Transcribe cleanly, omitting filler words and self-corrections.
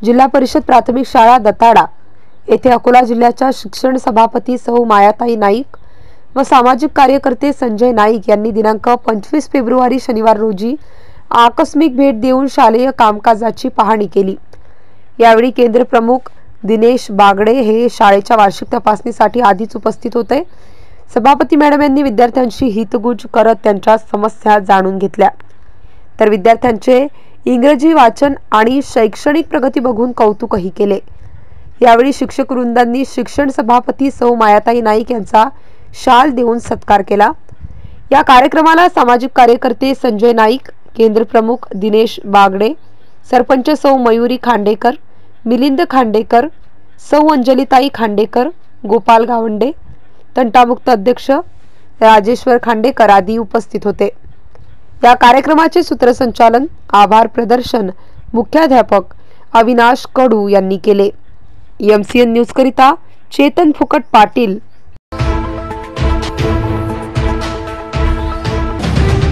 जिल्हा परिषद प्राथमिक शाळा दताडा येथे अकोला जिल्ह्याच्या शिक्षण सभापती सौ मायाताई नाईक व सामाजिक कार्यकर्ते संजय नाईक यांनी दिनांक 25 फेब्रुवारी शनिवार रोजी आकस्मिक भेट देऊन शालेय कामकाजाची पाहणी केली। यावेळी केंद्र प्रमुख दिनेश बागडे हे शाळेच्या वार्षिक तपासणीसाठी आधीच उपस्थित होते। सभापती मॅडम यांनी विद्यार्थ्यांशी हितगुज करत त्यांच्या समस्या जाणून घेतल्या, तर विद्यार्थ्यांचे इंग्रजी वाचन आणि शैक्षणिक प्रगती बघून कौतुकही केले। यावेळी शिक्षक वृंदांनी शिक्षण सभापती सौ मायाताई नाईक यांचा शाल देऊन सत्कार केला। या कार्यक्रमाला सामाजिक कार्यकर्ते संजय नाईक, केंद्र प्रमुख दिनेश बागडे, सरपंच सौ मयुरी खांडेकर, मिलिंद खांडेकर, सौ अंजलिताई खांडेकर, गोपाल गावंडे, तंटामुक्त अध्यक्ष राजेश्वर खांडेकर आदी उपस्थित होते। या कार्यक्रमाचे सूत्रसंचालन, आभार प्रदर्शन मुख्याध्यापक अविनाश कडू यांनी केले। MCN न्यूज करिता चेतन फुकट पाटील,